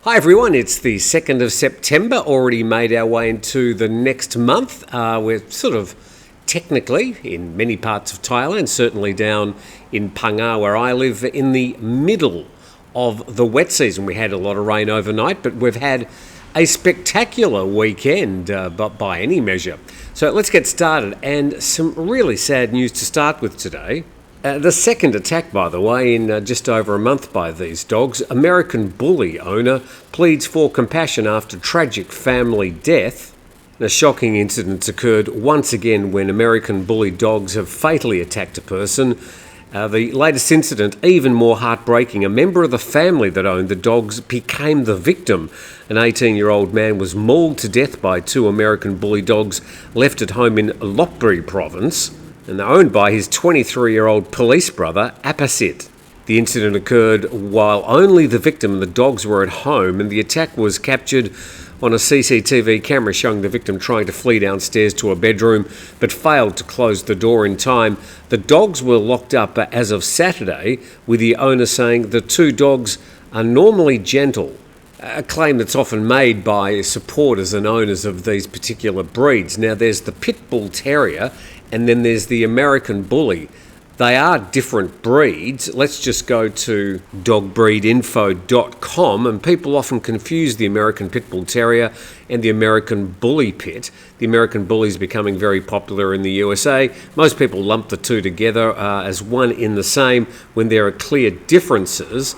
Hi everyone, it's the 2nd of September, already made our way into the next month. We're sort of technically in many parts of Thailand, certainly down in Phang where I live, in the middle of the wet season. We had a lot of rain overnight, but we've had a spectacular weekend by any measure. So let's get started, and some really sad news to start with today. The second attack, by the way, in just over a month by these dogs. American Bully owner pleads for compassion after tragic family death. A shocking incident occurred once again when American Bully dogs have fatally attacked a person. The latest incident, even more heartbreaking. A member of the family that owned the dogs became the victim. An 18-year-old man was mauled to death by two American Bully dogs left at home in Lopburi province, and they're owned by his 23-year-old police brother, Appasit. The incident occurred while only the victim and the dogs were at home, and the attack was captured on a CCTV camera showing the victim trying to flee downstairs to a bedroom but failed to close the door in time. The dogs were locked up as of Saturday, with the owner saying the two dogs are normally gentle, a claim that's often made by supporters and owners of these particular breeds. Now, there's the Pit Bull Terrier and then there's the American Bully. They are different breeds. Let's just go to dogbreedinfo.com, and people often confuse the American Pit Bull Terrier and the American Bully Pit. The American Bully is becoming very popular in the USA. Most people lump the two together as one in the same when there are clear differences.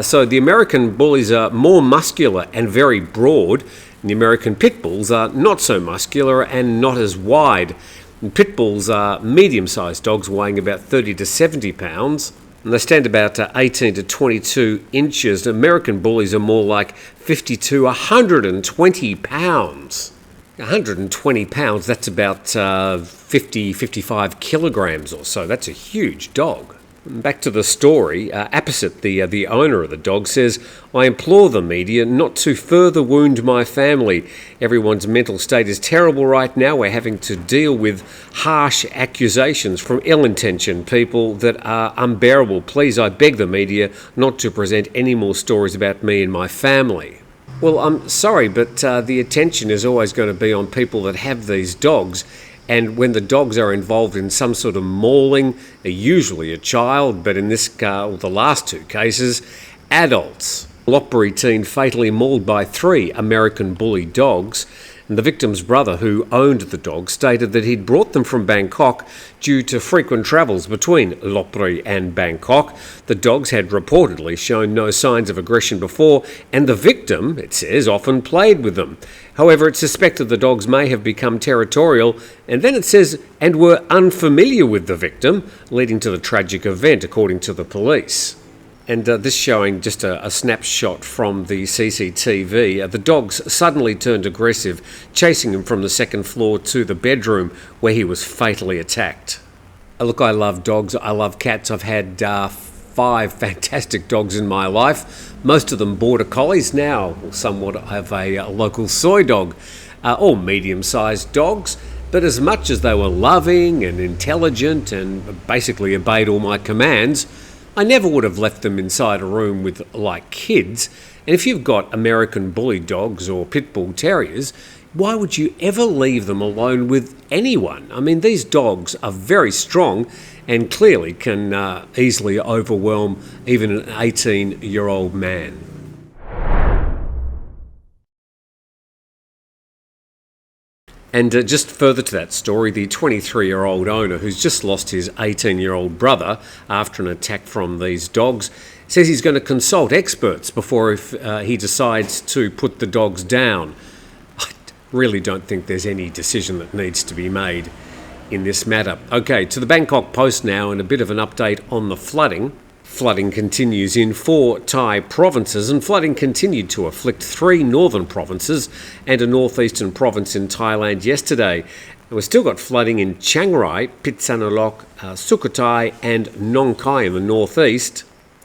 So the American Bullies are more muscular and very broad, and the American Pit Bulls are not so muscular and not as wide. And Pit Bulls are medium-sized dogs weighing about 30 to 70 pounds, and they stand about 18 to 22 inches. American Bullies are more like 50 to 120 pounds. 120 pounds, that's about 55 kilograms or so. That's a huge dog. Back to the story. Appasit, the owner of the dog, says, "I implore the media not to further wound my family. Everyone's mental state is terrible right now. We're having to deal with harsh accusations from ill-intentioned people that are unbearable. Please, I beg the media not to present any more stories about me and my family." Well, I'm sorry, but the attention is always going to be on people that have these dogs. And when the dogs are involved in some sort of mauling, usually a child, but in this the last two cases, adults. Lopburi teen fatally mauled by three American Bully dogs, and the victim's brother, who owned the dogs, stated that he'd brought them from Bangkok due to frequent travels between Lopburi and Bangkok. The dogs had reportedly shown no signs of aggression before, and the victim, it says, often played with them. However, it's suspected the dogs may have become territorial, and then it says, and were unfamiliar with the victim, leading to the tragic event, according to the police. And this showing just a snapshot from the CCTV. The dogs suddenly turned aggressive, chasing him from the second floor to the bedroom where he was fatally attacked. Look, I love dogs. I love cats. I've had 5 fantastic dogs in my life, most of them border collies. Now somewhat of a local soy dog, all medium-sized dogs. But as much as they were loving and intelligent and basically obeyed all my commands, I never would have left them inside a room with like kids. And if you've got American Bully dogs or Pit Bull Terriers, why would you ever leave them alone with anyone? I mean, these dogs are very strong and clearly can easily overwhelm even an 18-year-old man. And just further to that story, the 23-year-old owner, who's just lost his 18-year-old brother after an attack from these dogs, says he's going to consult experts before he decides to put the dogs down. I really don't think there's any decision that needs to be made in this matter. Okay, to the Bangkok Post now, and a bit of an update on the flooding. Flooding continues in 4 Thai provinces, and flooding continued to afflict 3 northern provinces and a northeastern province in Thailand yesterday. And we've still got flooding in Chiang Rai, Phitsanulok, Sukhothai and Nong Khai in the northeast.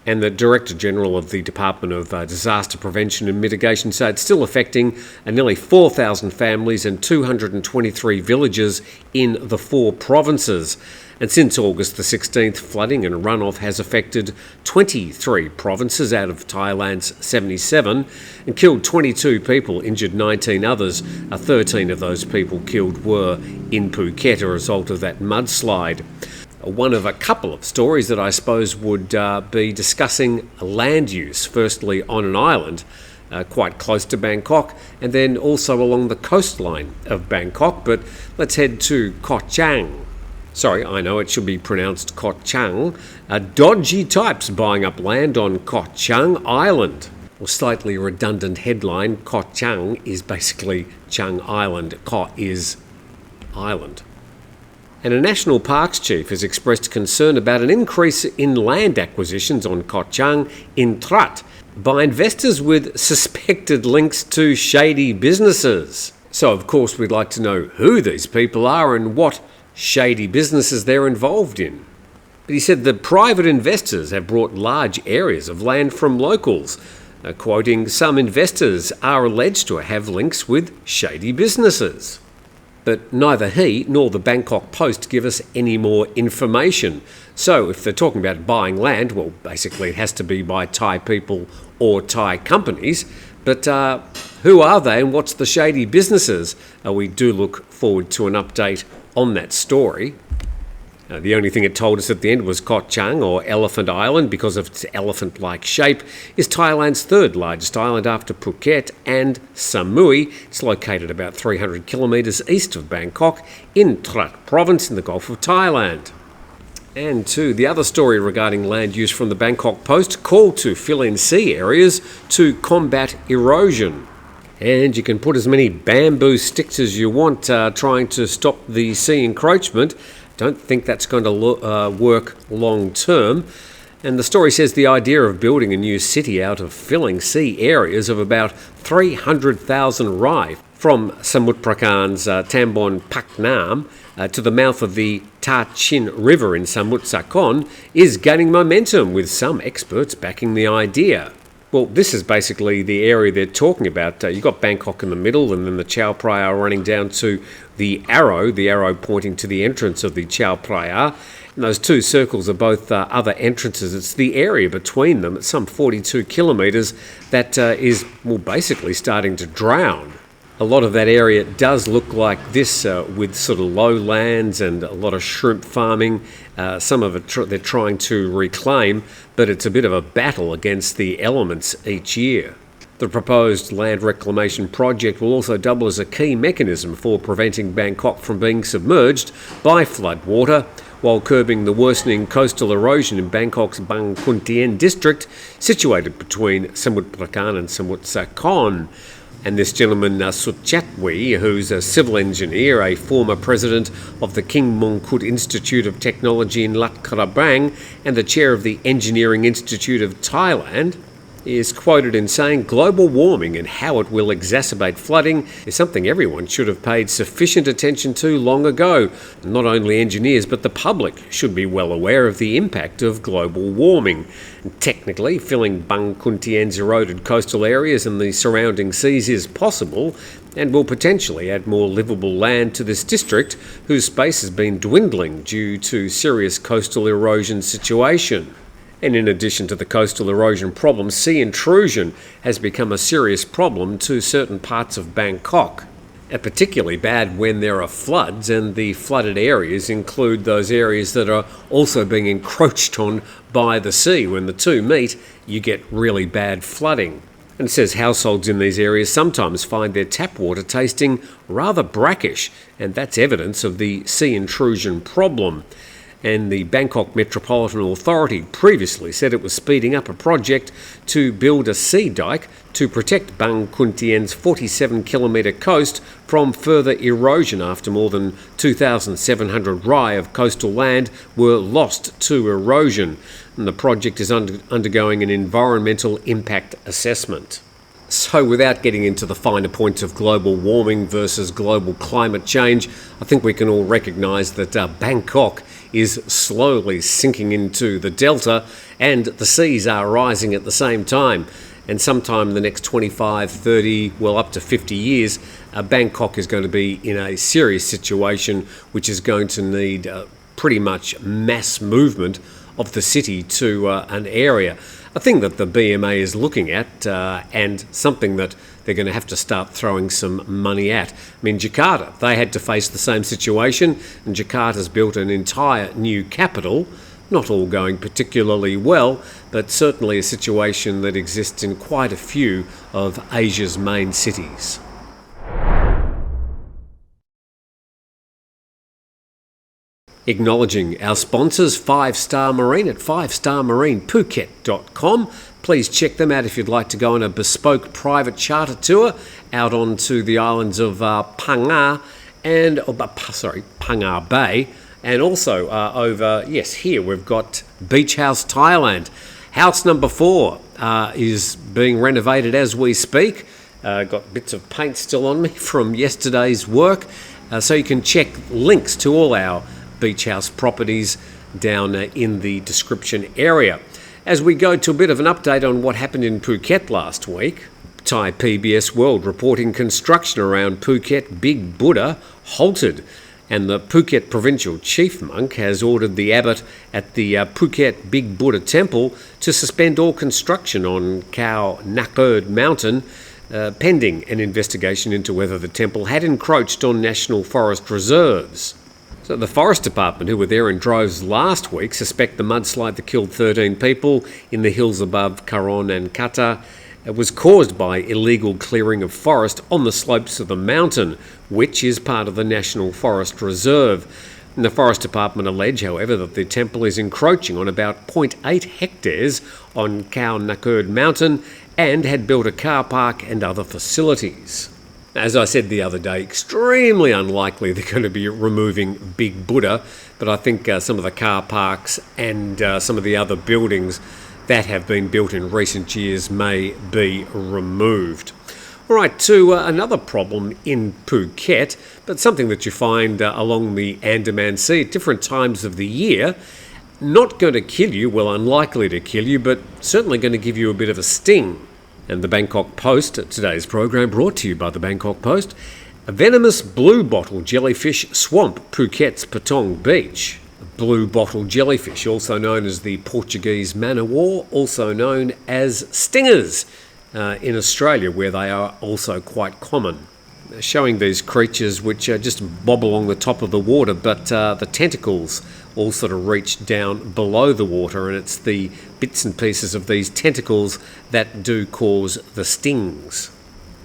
And the Director General of the Department of Disaster Prevention and Mitigation said it's still affecting nearly 4,000 families and 223 villages in the 4 provinces. And since August the 16th, flooding and runoff has affected 23 provinces out of Thailand's 77 and killed 22 people, injured 19 others. 13 of those people killed were in Phuket as a result of that mudslide. One of a couple of stories that I suppose would be discussing land use, firstly on an island quite close to Bangkok, and then also along the coastline of Bangkok. But let's head to Koh Chang. Sorry, I know it should be pronounced Koh Chang. Dodgy types buying up land on Koh Chang Island. Well, slightly redundant headline, Koh Chang is basically Chang Island. Koh is island. And a National Parks chief has expressed concern about an increase in land acquisitions on Koh Chang in Trat by investors with suspected links to shady businesses. So, of course, we'd like to know who these people are and what shady businesses they're involved in. But he said the private investors have brought large areas of land from locals. Quoting, some investors are alleged to have links with shady businesses. But neither he nor the Bangkok Post give us any more information. So if they're talking about buying land, well, basically it has to be by Thai people or Thai companies. But who are they and what's the shady businesses? We do look forward to an update on that story. The only thing it told us at the end was Koh Chang, or Elephant Island, because of its elephant-like shape, is Thailand's 3rd largest island after Phuket and Samui. It's located about 300 kilometres east of Bangkok in Trat province in the Gulf of Thailand. And to the other story regarding land use from the Bangkok Post, call to fill in sea areas to combat erosion. And you can put as many bamboo sticks as you want trying to stop the sea encroachment. Don't think that's going to work long term. And the story says the idea of building a new city out of filling sea areas of about 300,000 rai from Samut Prakan's Tambon Paknam to the mouth of the Ta Chin River in Samut Sakon is gaining momentum, with some experts backing the idea. Well, this is basically the area they're talking about. You've got Bangkok in the middle, and then the Chao Phraya running down to the arrow pointing to the entrance of the Chao Phraya. And those 2 circles are both other entrances. It's the area between them, it's some 42 kilometres, that is, well, basically starting to drown. A lot of that area does look like this, with sort of lowlands and a lot of shrimp farming. Some of it they're trying to reclaim, but it's a bit of a battle against the elements each year. The proposed land reclamation project will also double as a key mechanism for preventing Bangkok from being submerged by flood water, while curbing the worsening coastal erosion in Bangkok's Bang Khun Tien district, situated between Samut Prakan and Samut Sakon. And this gentleman, Suchatwi, who's a civil engineer, a former president of the King Mongkut Institute of Technology in Lat Krabang, and the chair of the Engineering Institute of Thailand, is quoted in saying, global warming and how it will exacerbate flooding is something everyone should have paid sufficient attention to long ago. Not only engineers, but the public should be well aware of the impact of global warming. Technically, filling Bang Khun Tien's eroded coastal areas and the surrounding seas is possible, and will potentially add more livable land to this district, whose space has been dwindling due to serious coastal erosion situation. And in addition to the coastal erosion problem, sea intrusion has become a serious problem to certain parts of Bangkok. Particularly bad when there are floods, and the flooded areas include those areas that are also being encroached on by the sea. When the two meet, you get really bad flooding. And it says households in these areas sometimes find their tap water tasting rather brackish, and that's evidence of the sea intrusion problem. And the Bangkok Metropolitan Authority previously said it was speeding up a project to build a sea dike to protect Bang Khun Tien's 47-kilometre coast from further erosion after more than 2,700 rai of coastal land were lost to erosion. And the project is undergoing an environmental impact assessment. So without getting into the finer points of global warming versus global climate change, I think we can all recognise that Bangkok is slowly sinking into the delta, and the seas are rising at the same time. And sometime in the next 25, 30, well up to 50 years, Bangkok is going to be in a serious situation which is going to need pretty much mass movement of the city to an area. A thing that the BMA is looking at and something that they're going to have to start throwing some money at. I mean, Jakarta, they had to face the same situation, and Jakarta's built an entire new capital. Not all going particularly well, but certainly a situation that exists in quite a few of Asia's main cities. Acknowledging our sponsors, 5 Star Marine at 5starmarinephuket.com. Please check them out if you'd like to go on a bespoke private charter tour out onto the islands of Phang Bay, and also over, here we've got Beach House Thailand. House number 4 is being renovated as we speak. Got bits of paint still on me from yesterday's work, so you can check links to all our beach house properties down in the description area. As we go to a bit of an update on what happened in Phuket last week, Thai PBS World reporting construction around Phuket Big Buddha halted, and the Phuket provincial chief monk has ordered the abbot at the Phuket Big Buddha temple to suspend all construction on Koh Chang mountain, pending an investigation into whether the temple had encroached on national forest reserves. So the Forest Department, who were there in droves last week, suspect the mudslide that killed 13 people in the hills above Karon and Kata was caused by illegal clearing of forest on the slopes of the mountain, which is part of the National Forest Reserve. And the Forest Department allege, however, that the temple is encroaching on about 0.8 hectares on Koh Chang mountain and had built a car park and other facilities. As I said the other day, extremely unlikely they're going to be removing Big Buddha, but I think some of the car parks and some of the other buildings that have been built in recent years may be removed. All right, to another problem in Phuket, but something that you find along the Andaman Sea at different times of the year. Not going to kill you, well, unlikely to kill you, but certainly going to give you a bit of a sting. And the Bangkok Post, today's program brought to you by the Bangkok Post. A venomous bluebottle jellyfish swamp Phuket's Patong Beach. Bluebottle jellyfish, also known as the Portuguese Man O War, also known as stingers in Australia, where they are also quite common. Showing these creatures which just bob along the top of the water, but the tentacles all sort of reach down below the water, and it's the bits and pieces of these tentacles that do cause the stings.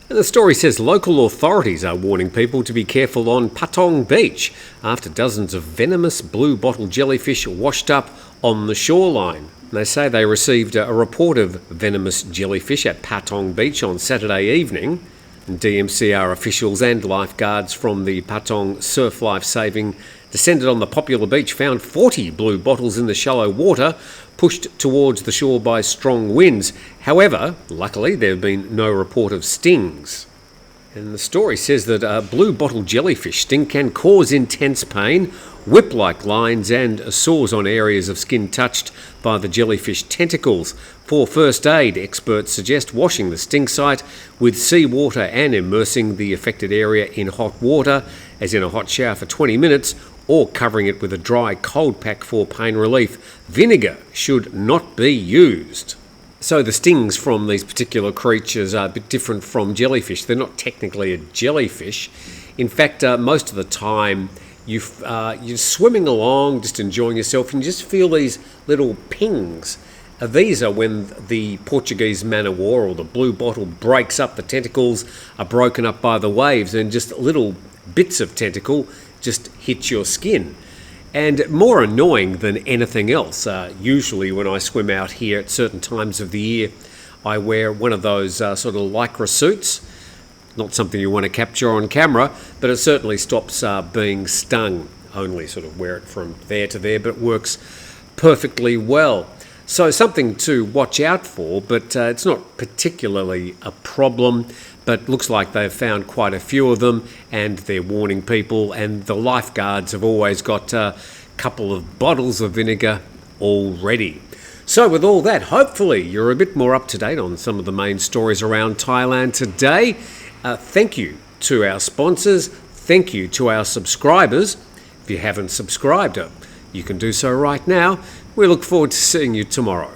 And the story says local authorities are warning people to be careful on Patong Beach after dozens of venomous bluebottle jellyfish washed up on the shoreline. They say they received a report of venomous jellyfish at Patong Beach on Saturday evening. DMCR officials and lifeguards from the Patong Surf Life Saving descended on the popular beach, found 40 blue bottles in the shallow water, pushed towards the shore by strong winds. However, luckily there have been no report of stings. And the story says that a blue bottle jellyfish sting can cause intense pain, whip-like lines and sores on areas of skin touched by the jellyfish tentacles. For first aid, experts suggest washing the sting site with seawater and immersing the affected area in hot water, as in a hot shower for 20 minutes, or covering it with a dry cold pack for pain relief. Vinegar should not be used. So the stings from these particular creatures are a bit different from jellyfish. They're not technically a jellyfish. In fact, most of the time you're swimming along, just enjoying yourself, and you just feel these little pings. These are when the Portuguese Man O War, or the blue bottle, breaks up. The tentacles are broken up by the waves, and just little bits of tentacle just hit your skin. And more annoying than anything else, usually when I swim out here at certain times of the year, I wear one of those sort of lycra suits. Not something you want to capture on camera, but it certainly stops being stung. Only sort of wear it from there to there, but it works perfectly well. So something to watch out for, but it's not particularly a problem. But looks like they've found quite a few of them, and they're warning people, and the lifeguards have always got couple of bottles of vinegar all ready. So with all that, hopefully you're a bit more up to date on some of the main stories around Thailand today. Thank you to our sponsors. Thank you to our subscribers. If you haven't subscribed, you can do so right now. We look forward to seeing you tomorrow.